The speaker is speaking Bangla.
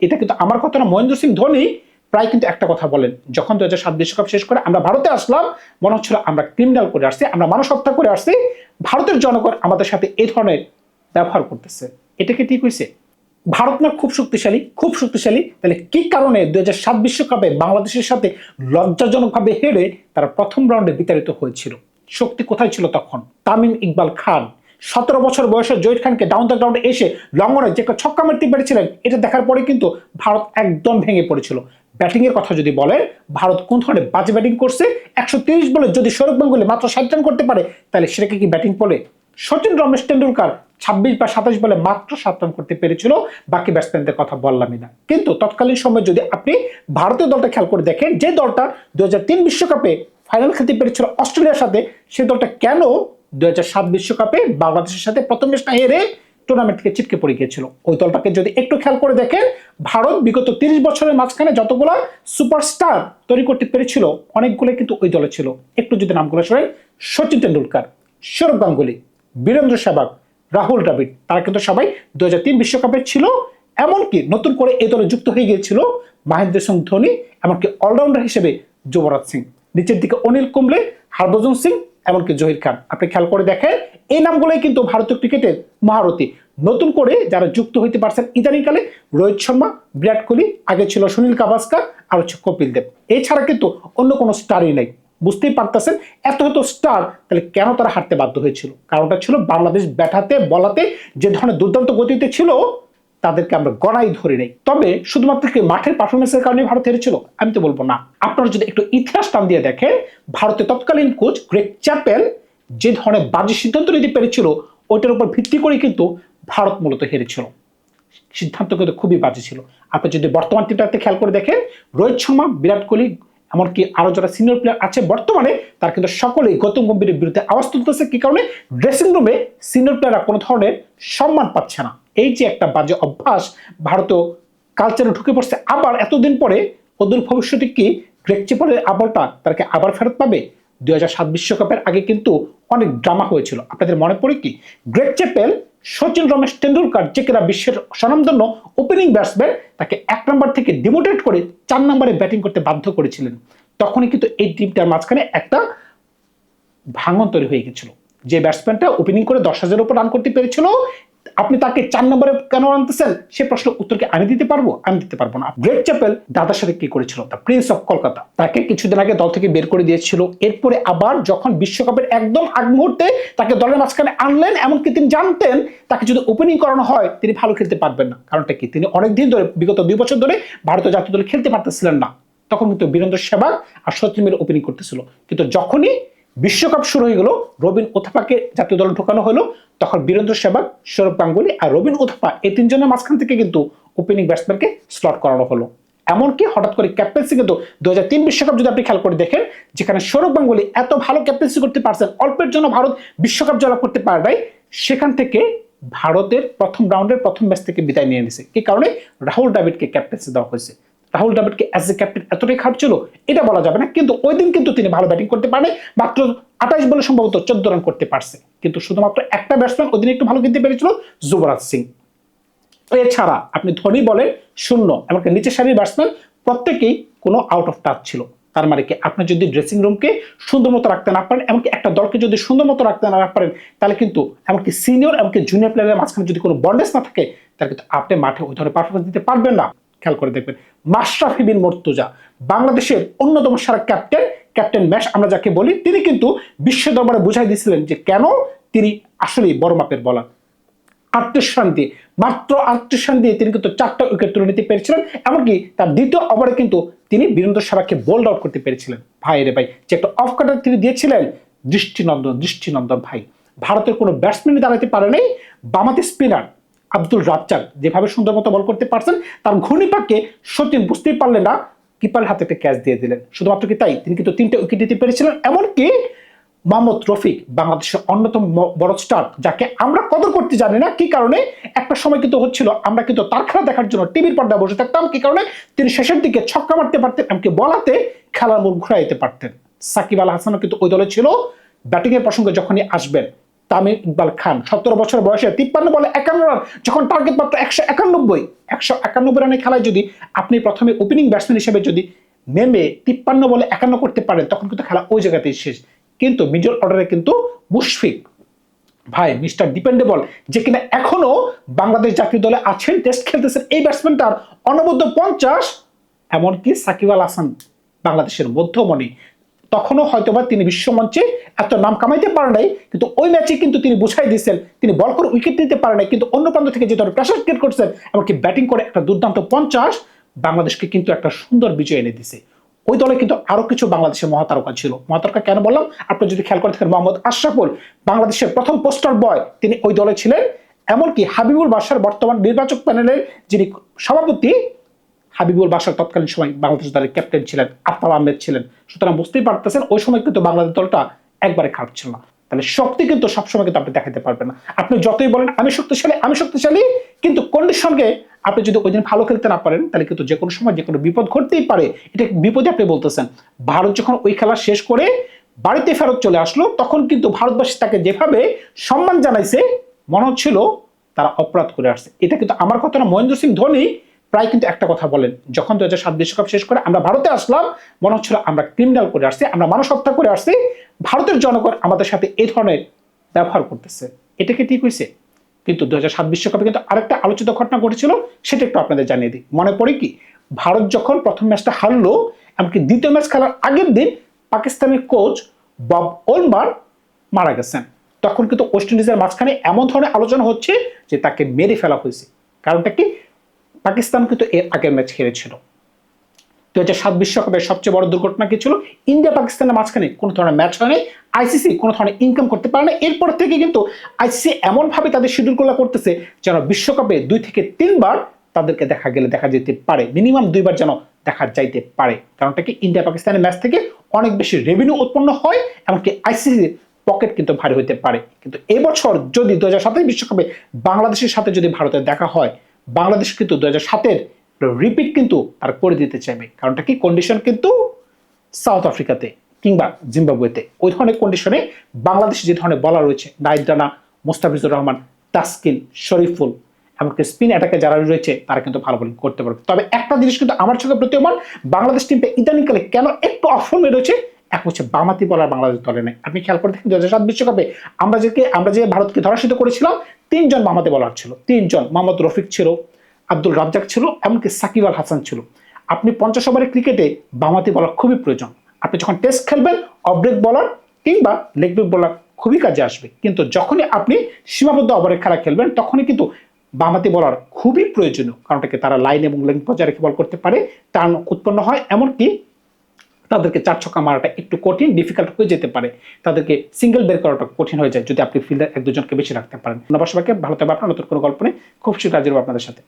এটা কিন্তু আমার কথা না, মহেন্দ্র সিং ধোনি প্রায় কিন্তু একটা কথা বলেন, যখন 2007 বিশ্বকাপ শেষ করে আমরা ভারতে আসলাম, মনে হচ্ছিল আমরা ক্রিমিনাল করে আসছি, আমরা মানুষ হত্যা করে আসছি, ভারতের জনগণ আমাদের সাথে এই ধরনের ব্যবহার করতেছে। এটা কি ঠিক হয়েছে? ভারত না খুব শক্তিশালী, খুব শক্তিশালী, তাহলে কি কারণে 2007 বিশ্বকাপে বাংলাদেশের সাথে লজ্জাজনকভাবে হেরে তারা প্রথম রাউন্ডে বিতাড়িত হয়েছিল? শক্তি কোথায় ছিল তখন? তামিম ইকবাল খান 17 বছর বয়সে জহির খানকে ডাউন দ্য গ্রাউন্ডে এসে লঙ্ঘনে যে একটা ছক্কা মারতে পেরেছিলেন, এটা দেখার পরে কিন্তু ভারত একদম ভেঙে পড়েছিল। ব্যাটিং এর কথা যদি বলেন, ভারত কোন ধরনের বাজে ব্যাটিং করছে। 130 বলে যদি সৌরভ গাঙ্গুলী মাত্র 60 রান করতে পারে, তাহলে সেটাকে কি ব্যাটিং বলে? সচিন রমেশ টেন্ডুলকার 26 বা 27 বলে মাত্র 7 রান করতে পেরেছিল, বাকি ব্যাটসম্যানদের কথা বললামই না। কিন্তু তৎকালীন সময় যদি আপনি ভারতীয় দলটা খেয়াল করে দেখেন, যে দলটা 2003 বিশ্বকাপে ফাইনাল খেলতে পেরেছিল অস্ট্রেলিয়ার সাথে, সেই দলটা কেন 2007 বিশ্বকাপে বাংলাদেশের সাথে প্রথম ম্যাচটা হেরে টুর্নামেন্ট থেকে ছিটকে পড়ে গিয়েছিল? ওই দলটাকে যদি একটু খেয়াল করে দেখেন, ভারত বিগত 30 বছরের মাঝখানে যতগুলো সুপারস্টার তৈরি করতে পেরেছিল, অনেকগুলো কিন্তু ওই দলে ছিল। একটু যদি নামগুলো শোনেন, সচিন তেন্ডুলকার, সৌরভ গাঙ্গুলী, বীরেন্দ্র সেহবাগ, রাহুল দ্রাবিড়, তারা কিন্তু সবাই 2003 বিশ্বকাপে ছিল। এমনকি নতুন করে এই দলে যুক্ত হয়ে গিয়েছিল মহেন্দ্র সিং ধোনি, এমনকি অলরাউন্ডার হিসেবে যুবরাজ সিং, নিচের দিকে অনিল কুম্বলে, হরভজন সিং, এমনকি জহির খান। আপনি খেয়াল করে দেখেন, এই নামগুলোই কিন্তু ভারতীয় ক্রিকেটের মহারথী। নতুন করে যারা যুক্ত হইতে পারছেন ইদানিংকালে, রোহিত শর্মা, বিরাট কোহলি, আগে ছিল সুনীল গাভাস্কার, আর হচ্ছে কপিল দেব। এছাড়া কিন্তু অন্য কোনো স্টারই নেই। বুঝতেই পারতেছেন, এত এত স্টার, তাহলে কেন তারা হারতে বাধ্য হয়েছিল? কারণটা ছিল বাংলাদেশ ব্যাটাতে বলাতে যে ধরনের দুর্দান্ত গতিতে ছিল, তাদেরকে আমরা গণাই ধরে নেই। তবে শুধুমাত্র কি মাঠের পারফরমেন্সের কারণে ভারত হেরেছিল? আমি তো বলবো না। আপনারা যদি একটু ইতিহাস টান দিয়ে দেখেন, ভারতের তৎকালীন কোচ গ্রেগ চ্যাপেল যে ধরনের বাজে সিদ্ধান্ত নিতে পেরেছিল, ওইটার উপর ভিত্তি করে কিন্তু ভারত মূলত হেরেছিল। সিদ্ধান্ত কিন্তু খুবই বাজে ছিল। আপনি যদি বর্তমান টিমটাতে খেয়াল করে দেখেন, রোহিত শর্মা, বিরাট কোহলি, এমনকি আরো যারা সিনিয়র প্লেয়ার আছে বর্তমানে, তার কিন্তু সকলেই গৌতম গম্ভীরের বিরুদ্ধে আওয়াজ তুলতেছে। কি কারণে? ড্রেসিং রুমে সিনিয়র প্লেয়াররা কোনো ধরনের সম্মান পাচ্ছে না। এই যে একটা বাজে অভ্যাস ভারতীয় কালচারে ঢুকে পড়ছে, আবার এতদিন পরে অদূর ভবিষ্যতে কি গ্রেগ চ্যাপেলের আমলটা তাকে আবার ফেরত পাবে? 2007 বিশ্বকাপের আগে কিন্তু অনেক ড্রামা হয়েছিল। আপনাদের মনে পড়ে কি? গ্রেগ চ্যাপেল সচিন রমেশ টেন্ডুলকার, যে কিনা বিশ্বের স্বনামধন্য ওপেনিং ব্যাটসম্যান, তাকে 1 নম্বর থেকে ডিমোটেট করে 4 নম্বরে ব্যাটিং করতে বাধ্য করেছিলেন। তখনই কিন্তু এই টিমটার মাঝখানে একটা ভাঙন তৈরি হয়ে গেছিল। যে ব্যাটসম্যানটা ওপেনিং করে 10,000 উপর রান করতে পেরেছিল, আপনি তাকে 4 নম্বরে কেন আনতেছেন? সে প্রশ্নের উত্তরকে আমি দিতে পারবো? আমি দিতে পারবো না। গ্রেগ চ্যাপেল দাদার সাথে কি করেছিল? দ্য প্রিন্স অফ কলকাতা, তাকে কিছুদিন আগে দল থেকে বের করে দিয়েছিল। এরপরে আবার যখন বিশ্বকাপের একদম আগ মুহূর্তে তাকে দলের মাঝখানে আনলেন, এমনকি তিনি জানতেন তাকে যদি ওপেনিং করানো হয় তিনি ভালো খেলতে পারবেন না। কারণটা কি? তিনি অনেকদিন ধরে, বিগত 2 বছর ধরে ভারতীয় জাতীয় দলে খেলতে পারতেছিলেন না। তখন কিন্তু বীরেন্দ্র সেহবাগ আর সচিন মিলে ওপেনিং করতেছিল। কিন্তু যখনই বিশ্বকাপ শুরু হয়ে গেল, রবিন উথাপাকে জাতীয় দলে ঢোকানো হলো, তখন বীরেন্দ্র সেহবাগ, সৌরভ গাঙ্গুলী আর রবিন উথাপা, এই 3 জনের মাঝখান থেকে কিন্তু ওপেনিং ব্যাটসম্যানকে স্লট করানো হলো। এমনকি হঠাৎ করে ক্যাপ্টেন্সি কিন্তু 2003 বিশ্বকাপ যদি আপনি খেয়াল করে দেখেন, যেখানে সৌরভ গাঙ্গুলী এত ভালো ক্যাপ্টেন্সি করতে পারছেন, অল্পের জন্য ভারত বিশ্বকাপ জয় করতে পারে নাই, সেখান থেকে ভারতের প্রথম রাউন্ডের প্রথম ম্যাচ থেকে বিদায় নিয়ে নিয়েছে। কি কারণে? রাহুল দ্রাবিড়কে ক্যাপ্টেন্সি দেওয়া হয়েছে। রাহুল দ্রাবিড়কে অ্যাজ এ ক্যাপ্টেন এতটাই খারাপ ছিল এটা বলা যাবে না, কিন্তু ওই দিন কিন্তু তিনি ভালো ব্যাটিং করতে পারেন, মাত্র 28 বলে সম্ভবত 14 রান করতে পারছে। কিন্তু শুধুমাত্র একটা ব্যাটসম্যান ওই দিন একটু ভালো খেলতে পেরেছিল, যুবরাজ সিং। এছাড়া আপনি ধোনি বলেন শূন্য, এমনকি নিচের সারির ব্যাটসম্যান প্রত্যেকেই কোনো আউট অফ টাচ ছিল। তার মানে কি? আপনি যদি ড্রেসিং রুমকে সুন্দর মতো রাখতে না পারেন, এমনকি একটা দলকে যদি সুন্দর মতো রাখতে না পারেন, তাহলে কিন্তু এমনকি সিনিয়র এমনকি জুনিয়র প্লেয়ারের মাঝখানে যদি কোনো বন্ডেজ না থাকে, তাহলে কিন্তু আপনি মাঠে ওই ধরনের পারফরমেন্স দিতে পারবেন না। খেয়াল করে দেখবেন, মাশরাফি বিন মুর্তজা, বাংলাদেশের অন্যতম সেরা ক্যাপ্টেন, ক্যাপ্টেন ম্যাশ আমরা যাকে বলি, তিনি কিন্তু বিশ্ব দরবারে বুঝাই দিয়েছিলেন যে কেন তিনি আসলেই বড় মাপের বলার। 38 রান দিয়ে, মাত্র 38 রান দিয়ে তিনি কিন্তু 4টা উইকেট তুলে নিতে পেরেছিলেন। এমনকি তার দ্বিতীয় ওভারে কিন্তু তিনি বীরেন্দ্র সেহবাগকে বোল্ড আউট করতে পেরেছিলেন। ভাই রে ভাই, যে একটা অফ কাটার তিনি দিয়েছিলেন, দৃষ্টিনন্দন, দৃষ্টিনন্দন ভাই। ভারতের কোনো ব্যাটসম্যানই দাঁড়াতে পারে নাই। বামাতি স্পিনার আব্দুল রাজ্জাক যেভাবে সুন্দর মতো বল করতে পারছেন, তার ঘূর্ণিপাককে সচিন বুঝতেই পারলেন না, কিপারের হাতে একটা ক্যাচ দিয়ে দিলেন। শুধুমাত্র কি তাই, তিনি কিন্তু 3টে উইকেট দিতে পেরেছিলেন। এমনকি মোহাম্মদ রফিক, বাংলাদেশের অন্যতম বড় স্টার, যাকে আমরা কদর করতে জানি না। কি কারণে? একটা সময় কিন্তু হচ্ছিল আমরা কিন্তু তার খেলা দেখার জন্য টিভির পর্দায় বসে থাকতাম। কি কারণে? তিনি শেষের দিকে ছক্কা মারতে পারতেন, এমনকি বলাতে খেলার মূল ঘুরাইতে পারতেন। সাকিব আল হাসানও কিন্তু ওই দলে ছিল। ব্যাটিং এর প্রসঙ্গে যখনই আসবেন, তামিম ইকবাল খান 17 বছর বয়সে 53 বলে 51 রান, যখন টার্গেট মাত্র 191 রানের খেলায় যদি আপনি প্রথমে ওপেনিং ব্যাটসম্যান হিসেবে যদি নেমে 53 বলে 51 করতে পারেন, তখন কিন্তু খেলা ওই জায়গাতেই শেষ। কিন্তু মিডল অর্ডারে কিন্তু মুশফিক ভাই, মিস্টার ডিপেন্ডেবল, যে কিনা এখনো বাংলাদেশ জাতীয় দলে আছেন, টেস্ট খেলতেছেন, এই ব্যাটসম্যানটার অনবদ্য 50, এমনকি সাকিব আল হাসান বাংলাদেশের মধ্যমণি, তখনও হয়তোবা তিনি বিশ্বমঞ্চে এত নাম কামাইতে পারে নাই, কিন্তু ওই ম্যাচে কিন্তু তিনি বুঝাই দিয়েছেন তিনি বল করে উইকেট নিতে পারে নাই, কিন্তু অন্য প্রান্ত থেকে যে ধরনের প্রেসার ক্রিয়েট করছেন, এমনকি ব্যাটিং করে একটা দুর্দান্ত 50 বাংলাদেশকে কিন্তু একটা সুন্দর বিজয় এনে দিছে। ওই দলে কিন্তু আরো কিছু বাংলাদেশের মহাতারকা ছিল। মহাতারকা কেন বললাম, আপনি যদি খেয়াল করে থাকেন, মোহাম্মদ আশরাফুল বাংলাদেশের প্রথম পোস্টার বয়, তিনি ওই দলে ছিলেন। এমনকি হাবিবুল বাশার বর্তমান নির্বাচক প্যানেলের যিনি সভাপতি, হাবিবুল বাশার তৎকালীন সময় বাংলাদেশ দলের ক্যাপ্টেন ছিলেন, আফতাব আহমেদ ছিলেন। সুতরাং বুঝতেই পারতেছেন ওই সময় কিন্তু বাংলাদেশ দলটা একবারে খারাপ ছিল না। তাহলে শক্তি কিন্তু সবসময় কিন্তু আপনি দেখাতে পারবেন না। আপনি যতই বলেন আমি শক্তিশালী, কিন্তু কন্ডিশনকে আপনি যদি ওই দিন ভালো খেলতে না পারেন, তাহলে কিন্তু যে কোনো সময় যে কোনো বিপদ ঘটতেই পারে। এটা বিপদে আপনি বলতেছেন। ভারত যখন ওই খেলা শেষ করে বাড়িতে ফেরত চলে আসলো, তখন কিন্তু ভারতবাসী তাকে যেভাবে সম্মান জানাইছে, মনে হচ্ছিল তারা অপরাধ করে আসছে। এটা কিন্তু আমার কথা না, মহেন্দ্র সিং ধোনি প্রায় কিন্তু একটা কথা বলেন, যখন 2007 বিশ্বকাপ শেষ করে আমরা ভারতে আসলাম, মনে হচ্ছিল আমরা ক্রিমিনাল করে আসছি, আমরা মানুষ হত্যা করে আসছি, ভারতের জনগণ আমাদের সাথে এই ধরনের ব্যবহার করতেছে। এটা কি ঠিক হয়েছে? কিন্তু 2007 বিশ্বকাপে কিন্তু আরেকটা আলোচিত ঘটনা ঘটেছিল, সেটা একটু আপনাদের জানিয়ে দিই। মনে পড়ে কি, ভারত যখন প্রথম ম্যাচটা হারলো, এমনকি দ্বিতীয় ম্যাচ খেলার আগের দিন পাকিস্তানের কোচ বব ওলমার মারা গেছেন। তখন কিন্তু ওয়েস্ট ইন্ডিজের মাঝখানে এমন ধরনের আলোচনা হচ্ছে যে তাকে মেরে ফেলা হয়েছে। কারণটা কি, পাকিস্তান কিন্তু এর আগের ম্যাচ হেরেছিল। 2007 বিশ্বকাপের সবচেয়ে বড় দুর্ঘটনা কি ছিল, ইন্ডিয়া পাকিস্তানের মাঝখানে কোনো ধরনের ম্যাচ হয় নাই, আইসিসি কোনো ধরনের ইনকাম করতে পারে না। এরপর থেকে কিন্তু আইসিসি এমন ভাবে তাদের শিডিউলগুলো করতেছে যেন বিশ্বকাপে 2 থেকে 3 বার তাদেরকে দেখা যেতে পারে, মিনিমাম 2 বার যেন দেখা যাইতে পারে। কারণটা কি, ইন্ডিয়া পাকিস্তানের ম্যাচ থেকে অনেক বেশি রেভিনিউ উৎপন্ন হয়, এমনকি আইসিসির পকেট কিন্তু ভারী হতে পারে। কিন্তু এবছর যদি 2027 বিশ্বকাপে বাংলাদেশের সাথে যদি ভারতের দেখা হয়, বাংলাদেশ কিন্তু 2007-এর রিপিট কিন্তু তার করে দিতে চাইবে। কারণটা কি, কন্ডিশন কিন্তু সাউথ আফ্রিকাতে কিংবা জিম্বাবুয়েতে ওই ধরনের কন্ডিশনে বাংলাদেশে যে ধরনের বলার রয়েছে, নাহিদ রানা, মোস্তাফিজুর রহমান, তাসকিন, শরীফুল, এমনকি স্পিন অ্যাটাকে যারা রয়েছে তারা কিন্তু ভালো বোলিং করতে পারবে। তবে একটা জিনিস কিন্তু আমার চোখে প্রতীয়মান, বাংলাদেশ টিমটা ইদানিংকালে কেন একটু অফ ফর্মে রয়েছে, এক হচ্ছে বামাতি বলার বাংলাদেশ দলে নেই। আপনি খেয়াল করে দেখেন 2007 বিশ্বকাপে আমরা যে ভারতকে ধরাশীত করেছিলাম, 3 জন বামাতি বলার ছিল, 3 জন। মোহাম্মদ রফিক ছিল, আব্দুল রাজ্জাক ছিল, এমনকি সাকিব আল হাসান ছিল। আপনি 50 ওভারের ক্রিকেটে বামাতি বলার খুবই প্রয়োজন। আপনি যখন টেস্ট খেলবেন, অফ ব্রেক বলার কিংবা লেগ ব্রেক বলার খুবই কাজে আসবে। কিন্তু যখনই আপনি সীমাবদ্ধ ওভারের খেলা খেলবেন, তখনই কিন্তু বামাতি বলার খুবই প্রয়োজনীয়। কারণটাকে তারা লাইন এবং লেন্থ বজায় রেখে বল করতে পারে, টার্ন উৎপন্ন হয়, এমনকি তাদেরকে 4 ছক্কা মারাটা একটু কঠিন, ডিফিকাল্ট হয়ে যেতে পারে, তাদেরকে সিঙ্গেল বের করাটা কঠিন হয়ে যায় যদি আপনি ফিল্ডার 1-2 জনকে বেশি রাখতে পারেন। ধন্যবাদ সবাইকে, ভালো থাকবে। আপনার নতুন কোনো গল্প নেই, খুব শীঘ্র হাজির হবো আপনাদের সাথে।